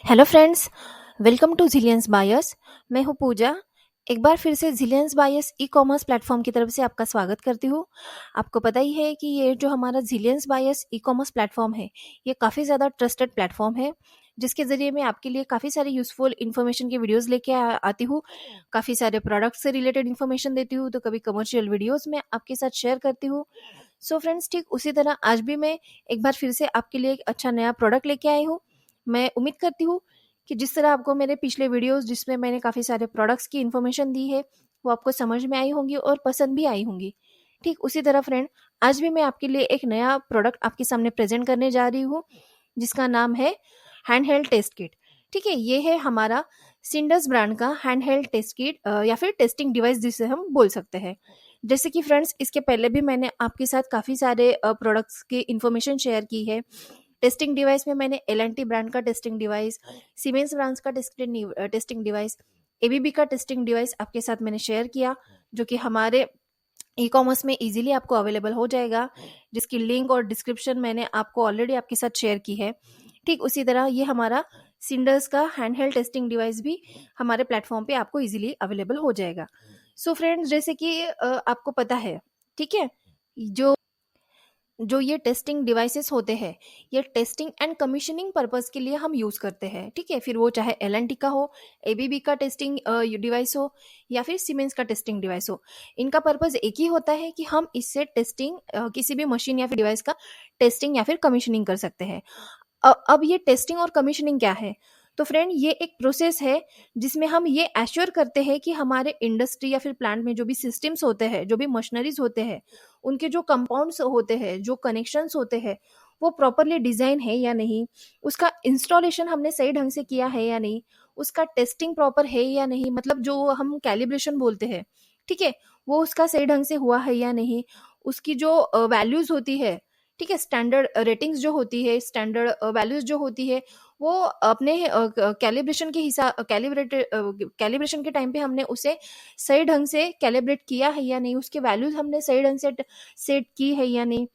Hello friends, welcome to zillions buyers. मैं हूं पूजा। एक बार फिर से zillions buyers e commerce platform की तरफ से आपका स्वागत करती हूं। आपको पता ही है कि ये जो हमारा zillions buyers e commerce platform है, ये काफ़ी ज़्यादा ट्रस्टेड प्लेटफॉर्म है, जिसके ज़रिए मैं आपके लिए काफ़ी सारे यूज़फुल इन्फॉर्मेशन की वीडियोज़ लेके आती हूँ। काफ़ी सारे प्रोडक्ट्स से रिलेटेड इन्फॉर्मेशन देती हूँ, तो कभी कमर्शियल वीडियोज़ में आपके साथ शेयर करती हूँ। सो फ्रेंड्स, ठीक उसी तरह आज भी मैं एक बार फिर से आपके लिए एक अच्छा नया प्रोडक्ट लेके आई हूँ। मैं उम्मीद करती हूँ कि जिस तरह आपको मेरे पिछले वीडियोस जिसमें मैंने काफ़ी सारे प्रोडक्ट्स की इन्फॉर्मेशन दी है, वो आपको समझ में आई होंगी और पसंद भी आई होंगी। ठीक उसी तरह फ्रेंड, आज भी मैं आपके लिए एक नया प्रोडक्ट आपके सामने प्रेजेंट करने जा रही हूँ, जिसका नाम है हैंड हेल्ड टेस्ट किट। ठीक है, ये है हमारा सिंडस ब्रांड का हैंड हेल्ड टेस्ट किट या फिर टेस्टिंग डिवाइस जिसे हम बोल सकते हैं। जैसे कि फ्रेंड्स, इसके पहले भी मैंने आपके साथ काफ़ी सारे प्रोडक्ट्स की इन्फॉर्मेशन शेयर की है। टेस्टिंग डिवाइस में मैंने एल ब्रांड का टेस्टिंग डिवाइस, सीमेंस ब्रांड्स का टेस्टिंग डिवाइस, एबीबी का टेस्टिंग डिवाइस आपके साथ मैंने शेयर किया, जो कि हमारे ई कॉमर्स में इजीली आपको अवेलेबल हो जाएगा, जिसकी लिंक और डिस्क्रिप्शन मैंने आपको ऑलरेडी आपके साथ शेयर की है। ठीक उसी तरह ये हमारा सिंडर्स का हैंड हेल्ड टेस्टिंग डिवाइस भी हमारे प्लेटफॉर्म पे आपको इजीली अवेलेबल हो जाएगा। सो फ्रेंड्स, जैसे कि आपको पता है, ठीक है, जो जो ये टेस्टिंग डिवाइसेस होते हैं, ये टेस्टिंग एंड कमीशनिंग पर्पस के लिए हम यूज़ करते हैं। ठीक है, फिर वो चाहे एल का हो, एबीबी का टेस्टिंग डिवाइस हो, या फिर सीमेंस का टेस्टिंग डिवाइस हो। इनका पर्पस एक ही होता है कि हम इससे टेस्टिंग किसी भी मशीन या फिर डिवाइस का टेस्टिंग या फिर कमीशनिंग कर सकते हैं। अब ये टेस्टिंग और कमीशनिंग क्या है? तो फ्रेंड, ये एक प्रोसेस है जिसमें हम ये एश्योर करते हैं कि हमारे इंडस्ट्री या फिर प्लांट में जो भी सिस्टम्स होते हैं, जो भी मशीनरीज होते हैं, उनके जो कंपाउंड्स होते हैं, जो कनेक्शंस होते हैं, वो प्रॉपरली डिजाइन है या नहीं, उसका इंस्टॉलेशन हमने सही ढंग से किया है या नहीं, उसका टेस्टिंग प्रॉपर है या नहीं, मतलब जो हम कैलिब्रेशन बोलते हैं, ठीक है, वो उसका सही ढंग से हुआ है या नहीं, उसकी जो वैल्यूज होती है, ठीक है, स्टैंडर्ड रेटिंग्स जो होती है, स्टैंडर्ड वैल्यूज जो होती है, वो अपने कैलिब्रेशन के हिसाब कैलिब्रेशन के टाइम पे हमने उसे सही ढंग से कैलिब्रेट किया है या नहीं, उसके वैल्यूज हमने सही ढंग से सेट की है या नहीं,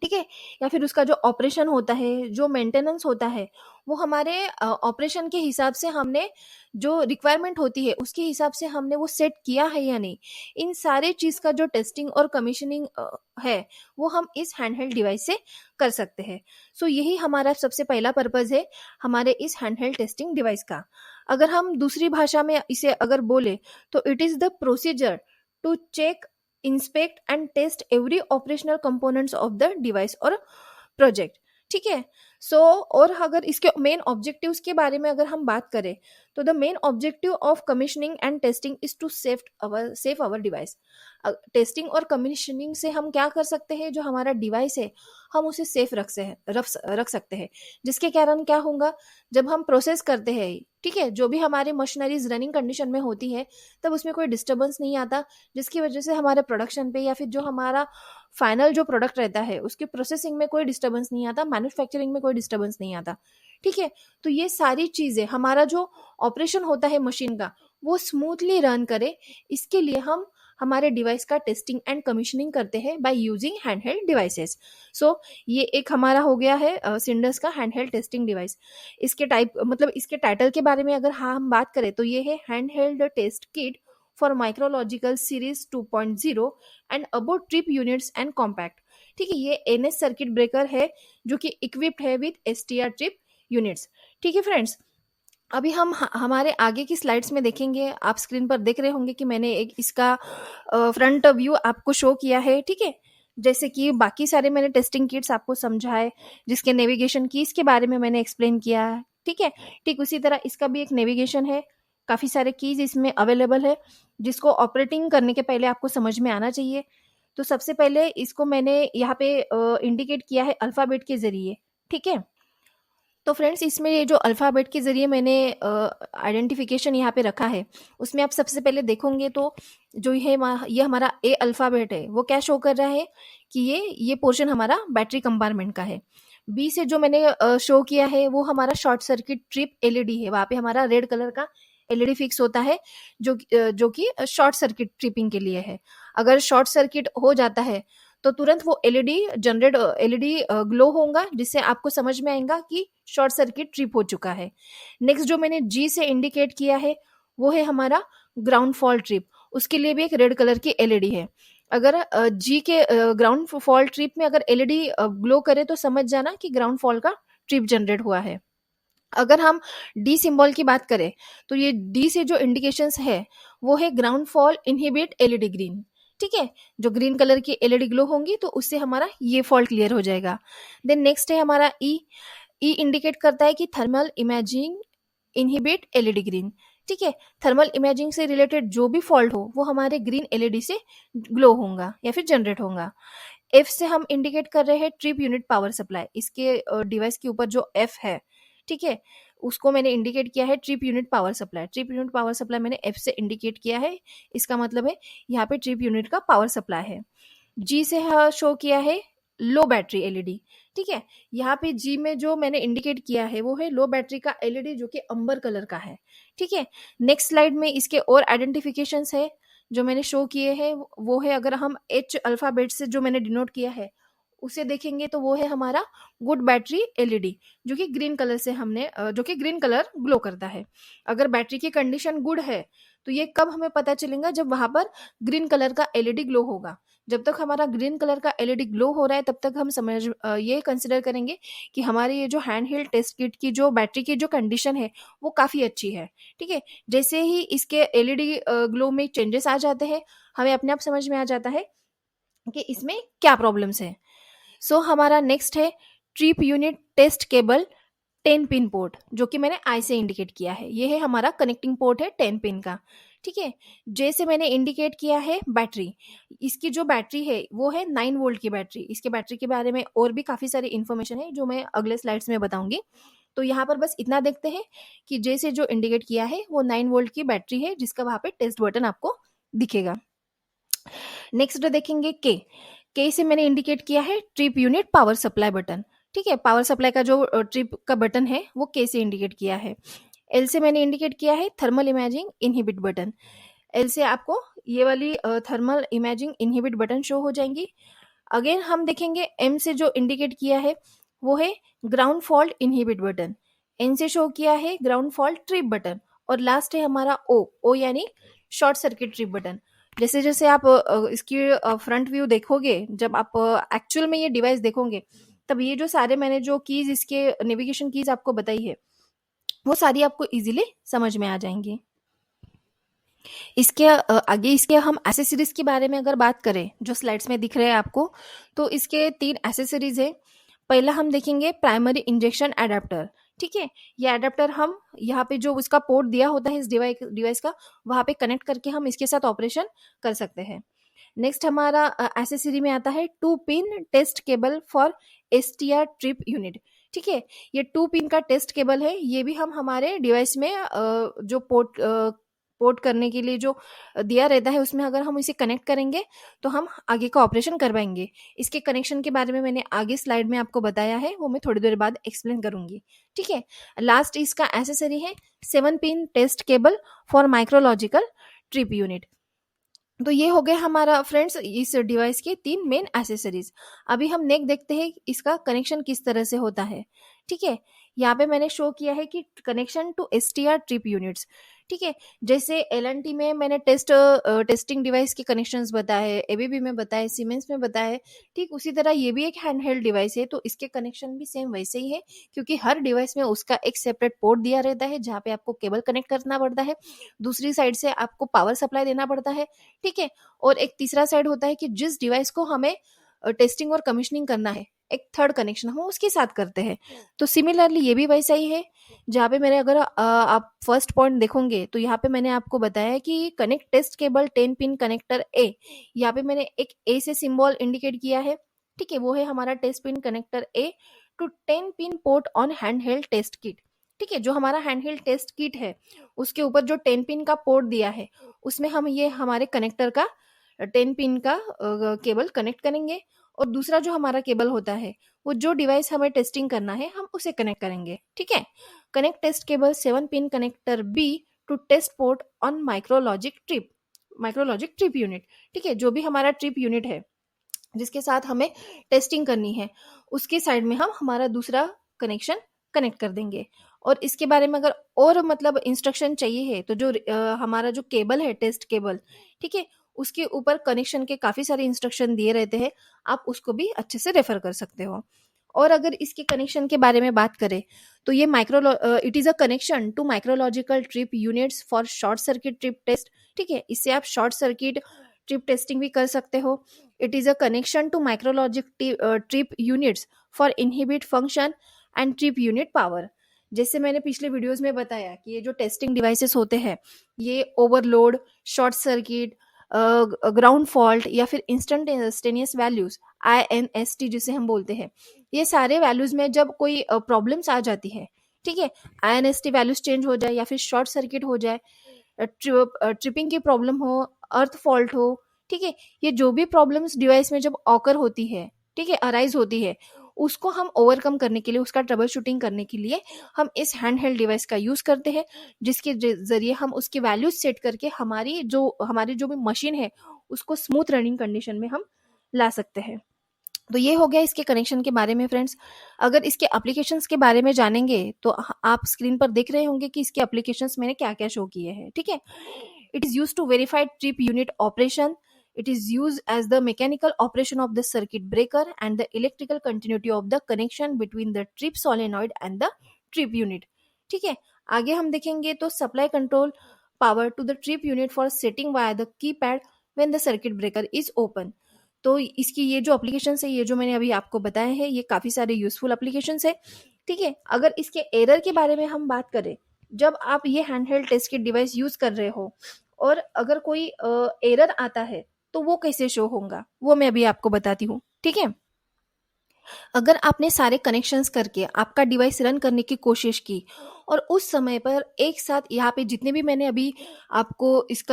ठीक है, या फिर उसका जो ऑपरेशन होता है, जो मेंटेनेंस होता है, वो हमारे ऑपरेशन के हिसाब से हमने जो रिक्वायरमेंट होती है उसके हिसाब से हमने वो सेट किया है या नहीं। इन सारे चीज़ का जो टेस्टिंग और कमीशनिंग है, वो हम इस हैंडहेल्ड डिवाइस से कर सकते हैं। सो यही हमारा सबसे पहला पर्पज़ है हमारे इस हैंडहेल्ड टेस्टिंग डिवाइस का। अगर हम दूसरी भाषा में इसे अगर बोले, तो it is the procedure to check, inspect and test every operational components of the device और प्रोजेक्ट। ठीक है, सो और अगर इसके मेन ऑब्जेक्टिव्स के बारे में अगर हम बात करें, तो the main objective of commissioning and testing is to safe our device. Testing और कमीशनिंग से हम क्या कर सकते हैं, जो हमारा डिवाइस है हम उसे सेफ रख सकते हैं, जिसके कारण क्या होगा, जब हम प्रोसेस करते हैं, ठीक है, जो भी हमारे मशीनरीज रनिंग कंडीशन में होती है, तब उसमें कोई डिस्टर्बेंस नहीं आता, जिसकी वजह से हमारे प्रोडक्शन पे या फिर जो हमारा फाइनल जो प्रोडक्ट रहता है उसकी प्रोसेसिंग में कोई डिस्टर्बेंस नहीं आता, मैन्युफैक्चरिंग में कोई डिस्टर्बेंस नहीं आता। ठीक है, तो ये सारी चीजें हमारा जो ऑपरेशन होता है मशीन का, वो स्मूथली रन करे, इसके लिए हम हमारे डिवाइस का टेस्टिंग एंड कमीशनिंग करते हैं बाय यूजिंग हैंडहेल्ड डिवाइसेस। सो ये एक हमारा हो गया है सिंडस का हैंडहेल्ड टेस्टिंग डिवाइस। इसके टाइप मतलब इसके टाइटल के बारे में अगर हाँ हम बात करें, तो ये है handheld test kit for micrological series 2.0 and about trip units and compact. ठीक है, ये एनएस सर्किट ब्रेकर है, जो कि इक्विप्ड है विद एसटीआर ट्रिप यूनिट्स। ठीक है फ्रेंड्स, अभी हम हमारे आगे की स्लाइड्स में देखेंगे, आप स्क्रीन पर देख रहे होंगे कि मैंने एक इसका फ्रंट व्यू आपको शो किया है। ठीक है, जैसे कि बाकी सारे मैंने टेस्टिंग किट्स आपको समझाए, जिसके नेविगेशन कीज के बारे में मैंने एक्सप्लेन किया है। ठीक है, ठीक उसी तरह इसका भी एक नेविगेशन है, काफ़ी सारे कीज इसमें अवेलेबल है, जिसको ऑपरेटिंग करने के पहले आपको समझ में आना चाहिए। तो सबसे पहले इसको मैंने यहाँ पे इंडिकेट किया है अल्फ़ाबेट के ज़रिए। ठीक है, तो फ्रेंड्स, इसमें ये जो अल्फ़ाबेट के ज़रिए मैंने आइडेंटिफिकेशन यहाँ पे रखा है, उसमें आप सबसे पहले देखोगे तो जो ये हमारा ए अल्फ़ाबेट है, वो क्या शो कर रहा है कि ये पोर्शन हमारा बैटरी कंपार्टमेंट का है। बी से जो मैंने शो किया है, वो हमारा शॉर्ट सर्किट ट्रिप एलईडी है, वहाँ पे हमारा रेड कलर का एलईडी फिक्स होता है, जो कि शॉर्ट सर्किट ट्रिपिंग के लिए है। अगर शॉर्ट सर्किट हो जाता है, तो तुरंत वो एलईडी ग्लो होगा, जिससे आपको समझ में आएगा कि शॉर्ट सर्किट ट्रिप हो चुका है। नेक्स्ट जो मैंने जी से इंडिकेट किया है वो है हमारा ग्राउंड फॉल्ट ट्रिप। उसके लिए भी एक रेड कलर की एलईडी है। अगर जी के ग्राउंड फॉल्ट ट्रिप में अगर एलईडी ग्लो करे तो समझ जाना कि ग्राउंड फॉल्ट का ट्रिप जनरेट हुआ है। अगर हम डी सिंबल की बात करें तो ये डी से जो इंडिकेशंस है वो है ground fall inhibit LED green. ठीक है, जो ग्रीन कलर की एलईडी ग्लो होंगी तो उससे हमारा ये फॉल्ट क्लियर हो जाएगा। देन नेक्स्ट है हमारा ई। ई इंडिकेट करता है कि thermal imaging inhibit LED green. ठीक है, थर्मल इमेजिंग से रिलेटेड जो भी फॉल्ट हो वो हमारे ग्रीन एलईडी से ग्लो होगा या फिर जनरेट होगा। एफ से हम इंडिकेट कर रहे हैं ट्रिप यूनिट पावर सप्लाई। इसके डिवाइस के ऊपर जो एफ है, ठीक है, उसको मैंने इंडिकेट किया है trip unit power supply. Trip unit power supply मैंने एफ से इंडिकेट किया है, इसका मतलब है यहाँ पे ट्रिप यूनिट का पावर सप्लाई है। जी से शो किया है लो बैटरी एलईडी। ठीक है, यहाँ पे जी में जो मैंने इंडिकेट किया है वो है लो बैटरी का एलईडी जो कि अंबर कलर का है। ठीक है, नेक्स्ट स्लाइड में इसके और आइडेंटिफिकेशंस है जो मैंने शो किए हैं। वो है, अगर हम एच अल्फाबेट से जो मैंने डिनोट किया है उसे देखेंगे तो वो है हमारा गुड बैटरी एलईडी, जो कि ग्रीन कलर से जो कि ग्रीन कलर ग्लो करता है। अगर बैटरी की कंडीशन गुड है तो ये कब हमें पता चलेगा, जब वहां पर ग्रीन कलर का एलईडी ग्लो होगा। जब तक हमारा ग्रीन कलर का एलईडी ग्लो हो रहा है तब तक हम ये कंसिडर करेंगे कि हमारे ये जो हैंड हेल्ड टेस्ट किट की जो बैटरी की जो कंडीशन है वो काफी अच्छी है। ठीक है, जैसे ही इसके एलईडी ग्लो में चेंजेस आ जाते हैं हमें अपने आप समझ में आ जाता है कि इसमें क्या प्रॉब्लम्स है। सो हमारा नेक्स्ट है trip unit test cable 10 pin port, जो कि मैंने आई से इंडिकेट किया है। ये है हमारा कनेक्टिंग पोर्ट है 10 पिन का। ठीक है, जैसे मैंने इंडिकेट किया है बैटरी। इसकी जो बैटरी है वो है 9 वोल्ट की बैटरी। इसके बैटरी के बारे में और भी काफी सारी इंफॉर्मेशन है जो मैं अगले स्लाइड्स में बताऊंगी। तो यहाँ पर बस इतना देखते हैं कि जैसे जो इंडिकेट किया है वो 9 वोल्ट की बैटरी है, जिसका वहां पे टेस्ट बटन आपको दिखेगा। नेक्स्ट देखेंगे के से मैंने इंडिकेट किया है trip unit power supply button. ठीक है, पावर सप्लाई का जो ट्रिप का बटन है वो के से इंडिकेट किया है। एल से मैंने इंडिकेट किया है thermal imaging inhibit button. L से आपको ये वाली thermal imaging inhibit button show हो जाएंगी। अगेन हम देखेंगे एम से जो इंडिकेट किया है वो है ground fault inhibit button. N से शो किया है ग्राउंड फॉल्ट ट्रिप बटन। और लास्ट है हमारा ओ यानी शॉर्ट सर्किट ट्रिप बटन। जैसे जैसे आप इसकी फ्रंट व्यू देखोगे, जब आप एक्चुअल में ये डिवाइस देखोगे, तब ये जो सारे मैंने जो कीज इसके नेविगेशन कीज आपको बताई है वो सारी आपको इजीली समझ में आ जाएंगी। इसके आगे इसके हम एसेसरीज के बारे में अगर बात करें, जो स्लाइड्स में दिख रहे हैं आपको, तो इसके 3 एसेसरीज है। पहला हम देखेंगे प्राइमरी इंजेक्शन एडाप्टर। ठीक है, ये एडाप्टर हम यहाँ पे जो उसका पोर्ट दिया होता है इस डिवाइस का, वहां पे कनेक्ट करके हम इसके साथ ऑपरेशन कर सकते हैं। नेक्स्ट हमारा एसेसरी में आता है 2 pin test cable for STR trip unit. ठीक है, ये 2 पिन का टेस्ट केबल है। ये भी हम हमारे डिवाइस में जो पोर्ट करने के लिए जो दिया रहता है उसमें अगर हम इसे कनेक्ट करेंगे तो हम आगे का ऑपरेशन कर पाएंगे। इसके कनेक्शन के बारे में मैंने आगे स्लाइड में आपको बताया है, वो मैं थोड़ी देर बाद एक्सप्लेन करूंगी। ठीक है, लास्ट इसका एसेसरी है 7 pin test cable for micrological trip unit. तो ये हो गया हमारा फ्रेंड्स इस डिवाइस के 3 मेन एसेसरीज। अभी हम नेक्स्ट देखते हैं इसका कनेक्शन किस तरह से होता है। ठीक है, यहाँ पे मैंने शो किया है कि connection to STR trip units. ठीक है, जैसे एलएनटी में मैंने टेस्टिंग डिवाइस के कनेक्शंस बताए, एबीबी में बताए, सीमेंस में बताए, ठीक उसी तरह ये भी एक हैंडहेल्ड डिवाइस है, तो इसके कनेक्शन भी सेम वैसे ही है, क्योंकि हर डिवाइस में उसका एक सेपरेट पोर्ट दिया रहता है जहाँ पे आपको केबल कनेक्ट करना पड़ता है, दूसरी साइड से आपको पावर सप्लाई देना पड़ता है। ठीक है, और एक तीसरा साइड होता है कि जिस डिवाइस को हमें टेस्टिंग और कमीशनिंग करना है, एक थर्ड कनेक्शन हम उसके साथ करते हैं। तो सिमिलरली ये भी वैसा ही है, जहाँ पे मेरे अगर आप फर्स्ट पॉइंट देखोगे तो यहाँ पे मैंने आपको बताया है कि connect test cable 10 pin connector A. यहाँ पे मैंने एक ए से सिंबल इंडिकेट किया है। ठीक है, वो है हमारा test pin connector A to 10 pin port on hand held test kit. ठीक है, जो हमारा हैंड हेल्ड टेस्ट किट है उसके ऊपर जो 10 पिन का पोर्ट दिया है उसमें हम ये हमारे कनेक्टर का 10 पिन का केबल कनेक्ट करेंगे, और दूसरा जो हमारा केबल होता है वो जो डिवाइस हमें टेस्टिंग करना है हम उसे कनेक्ट करेंगे। ठीक है, connect test cable 7 pin connector B to test port on Micrologic trip unit. ठीक है, जो भी हमारा ट्रिप यूनिट है जिसके साथ हमें टेस्टिंग करनी है, उसके साइड में हम हमारा दूसरा कनेक्शन कनेक्ट कर देंगे। और इसके बारे में अगर और मतलब इंस्ट्रक्शन चाहिए है तो जो हमारा जो केबल है, टेस्ट केबल, ठीक है, उसके ऊपर कनेक्शन के काफ़ी सारे इंस्ट्रक्शन दिए रहते हैं, आप उसको भी अच्छे से रेफर कर सकते हो। और अगर इसके कनेक्शन के बारे में बात करें तो ये it is a connection to micrological trip units for short circuit trip test, ठीक है, इससे आप शॉर्ट सर्किट ट्रिप टेस्टिंग भी कर सकते हो। It is a connection to Micrologic trip units for inhibit function and trip unit power. जैसे मैंने पिछले वीडियोस में बताया कि ये जो टेस्टिंग डिवाइसेस होते हैं, ये overload, short circuit, ground fault या फिर इंस्टेंटेनियस वैल्यूज, INST जिसे हम बोलते हैं, ये सारे वैल्यूज में जब कोई प्रॉब्लम्स आ जाती है, ठीक है, INST वैल्यूज चेंज हो जाए या फिर शॉर्ट सर्किट हो जाए, ट्रिपिंग की प्रॉब्लम हो, अर्थ फॉल्ट हो, ठीक है, ये जो भी प्रॉब्लम्स डिवाइस में जब ऑकर होती है, ठीक है, अराइज होती है, उसको हम ओवरकम करने के लिए, उसका ट्रबल शूटिंग करने के लिए हम इस हैंड हेल्ड डिवाइस का यूज करते हैं, जिसके जरिए हम उसकी वैल्यूज सेट करके हमारी जो भी मशीन है उसको स्मूथ रनिंग कंडीशन में हम ला सकते हैं। तो ये हो गया इसके कनेक्शन के बारे में फ्रेंड्स। अगर इसके एप्लीकेशंस के बारे में जानेंगे तो आप स्क्रीन पर देख रहे होंगे कि इसके एप्लीकेशंस मैंने क्या क्या शो किए हैं, ठीक है। It is use to verify trip unit operation, it is used as the mechanical operation of the circuit breaker and the electrical continuity of the connection between the trip solenoid and the trip unit, ठीक है। आगे हम देखेंगे तो supply control power to the trip unit for setting via the keypad when the circuit breaker is open. तो इसकी ये जो एप्लीकेशन है, ये जो मैंने अभी आपको बताए हैं, ये काफी सारे यूजफुल एप्लीकेशन है, ठीक है। अगर इसके एरर के बारे में हम बात करें, जब आप ये handheld test kit device use कर रहे हो और अगर कोई एरर आता है तो वो कैसे शो होगा, वो मैं अभी आपको बताती हूँ, ठीक है। अगर आपने सारे कनेक्शंस करके आपका डिवाइस रन करने की कोशिश की और उस समय पर एक साथ यहाँ पे जितने भी मैंने अभी आपको इस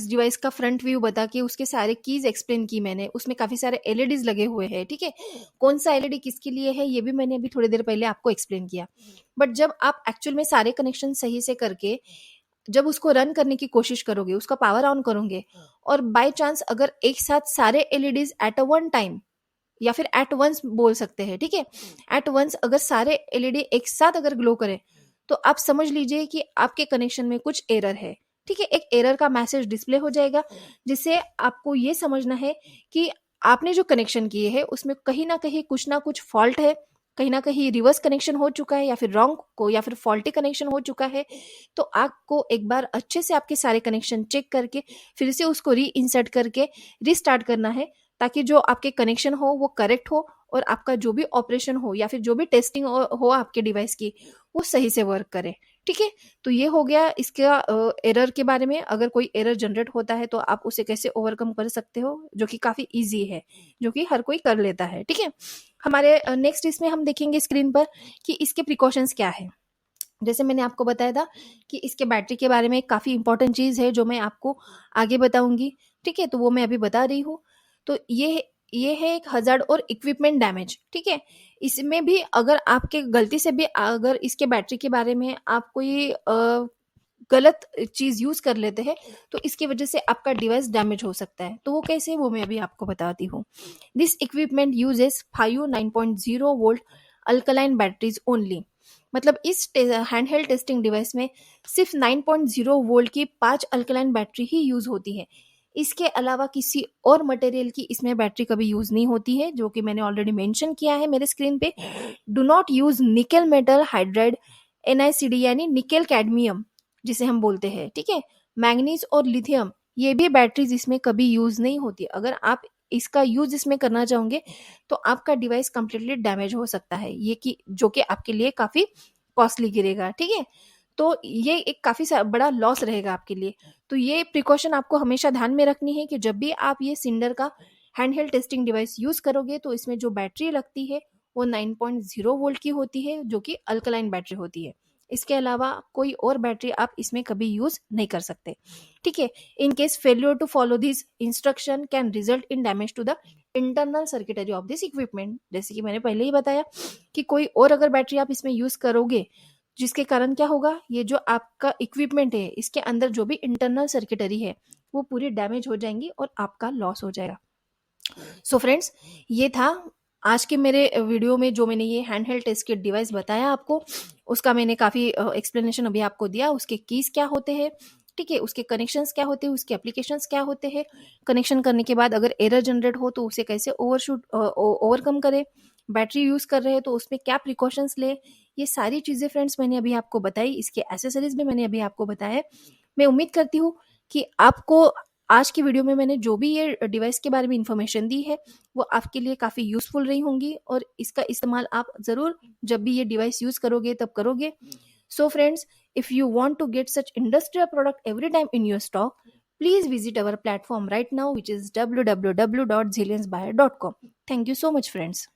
डिवाइस का फ्रंट व्यू बता के उसके सारे कीज एक्सप्लेन की मैंने, उसमें काफी सारे एलईडीज लगे हुए हैं, ठीक है। कौन सा एलईडी किसके लिए है ये भी मैंने अभी थोड़ी देर पहले आपको एक्सप्लेन किया। बट जब आप एक्चुअल में सारे कनेक्शन सही से करके जब उसको रन करने की कोशिश करोगे, उसका पावर ऑन करोगे और बाय चांस अगर एक साथ सारे LEDs at a one time या फिर एट वंस बोल सकते हैं, ठीक है, एट वंस अगर सारे एलईडी एक साथ अगर ग्लो करें तो आप समझ लीजिए कि आपके कनेक्शन में कुछ एरर है, ठीक है। एक एरर का मैसेज डिस्प्ले हो जाएगा जिससे आपको ये समझना है कि आपने जो कनेक्शन किए हैं उसमें कहीं ना कुछ फॉल्ट है, कहीं ना कहीं रिवर्स कनेक्शन हो चुका है या फिर रॉन्ग को या फिर फॉल्टी कनेक्शन हो चुका है। तो आपको एक बार अच्छे से आपके सारे कनेक्शन चेक करके फिर से उसको री इंसर्ट करके रीस्टार्ट करना है, ताकि जो आपके कनेक्शन हो वो करेक्ट हो और आपका जो भी ऑपरेशन हो या फिर जो भी टेस्टिंग हो आपके डिवाइस की वो सही से वर्क करे, ठीक है। तो ये हो गया इसका एरर के बारे में। अगर कोई एरर जनरेट होता है तो आप उसे कैसे ओवरकम कर सकते हो, जो कि काफी इजी है, जो कि हर कोई कर लेता है, ठीक है। हमारे नेक्स्ट इसमें हम देखेंगे स्क्रीन पर कि इसके प्रिकॉशंस क्या है। जैसे मैंने आपको बताया था कि इसके बैटरी के बारे में काफ़ी इंपॉर्टेंट चीज़ है जो मैं आपको आगे बताऊंगी, ठीक है, तो वो मैं अभी बता रही हूँ। तो ये है एक हजार्ड और इक्विपमेंट डैमेज, ठीक है। इसमें भी अगर आपके गलती से भी अगर इसके बैटरी के बारे में आप कोई गलत चीज यूज कर लेते हैं तो इसकी वजह से आपका डिवाइस डैमेज हो सकता है। तो वो कैसे, वो मैं अभी आपको बताती हूँ। This equipment uses 9.0 volt alkaline batteries only. मतलब इस हैंडहेल्ड टेस्टिंग डिवाइस में सिर्फ 9.0 वोल्ट की 5 अल्कलाइन बैटरी ही यूज होती है। इसके अलावा किसी और मटेरियल की इसमें बैटरी कभी यूज नहीं होती है, जो कि मैंने ऑलरेडी मेंशन किया है मेरे स्क्रीन पे। Do not use nickel metal hydride, NiCd यानी निकेल कैडमियम जिसे हम बोलते हैं, ठीक है। मैंगनीज और लिथियम ये भी बैटरीज इसमें कभी यूज नहीं होती। अगर आप इसका यूज इसमें करना चाहोगे तो आपका डिवाइस कंप्लीटली डैमेज हो सकता है, ये कि जो कि आपके लिए काफी कॉस्टली गिरेगा, ठीक है। तो ये एक काफी बड़ा लॉस रहेगा आपके लिए। तो ये प्रिकॉशन आपको हमेशा ध्यान में रखनी है कि जब भी आप ये सिंडर का हैंडहेल्ड टेस्टिंग डिवाइस यूज करोगे तो इसमें जो बैटरी लगती है वो 9.0 वोल्ट की होती है, जो कि अल्कलाइन बैटरी होती है। इसके अलावा कोई और बैटरी आप इसमें कभी यूज नहीं कर सकते, ठीक है। In case failure to follow this instruction can result in damage to the internal circuitry of this equipment. जैसे कि मैंने पहले ही बताया कि कोई और अगर बैटरी आप इसमें यूज करोगे जिसके कारण क्या होगा, ये जो आपका इक्विपमेंट है इसके अंदर जो भी इंटरनल सर्किटरी है वो पूरी डैमेज हो जाएंगी और आपका लॉस हो जाएगा। सो फ्रेंड्स, ये था आज के मेरे वीडियो में जो मैंने ये hand held test kit device बताया आपको, उसका मैंने काफ़ी एक्सप्लेनेशन अभी आपको दिया। उसके कीज़ क्या होते हैं, ठीक है, उसके कनेक्शंस क्या होते हैं, उसके एप्लीकेशंस क्या होते हैं, कनेक्शन करने के बाद अगर एरर जनरेट हो तो उसे कैसे ओवरकम करें, बैटरी यूज़ कर रहे हैं तो उसमें क्या प्रिकॉशंस ले, ये सारी चीज़ें फ्रेंड्स मैंने अभी आपको बताई। इसके एसेसरीज भी मैंने अभी आपको बताया। मैं उम्मीद करती हूँ कि आपको आज की वीडियो में मैंने जो भी ये डिवाइस के बारे में इंफॉर्मेशन दी है वो आपके लिए काफ़ी यूजफुल रही होंगी, और इसका इस्तेमाल आप ज़रूर जब भी ये डिवाइस यूज़ करोगे तब करोगे। So friends, if you want to get such industrial product every time in your stock, please visit our platform right now, which is www.zillionsbuyer.com. Thank you so much, friends.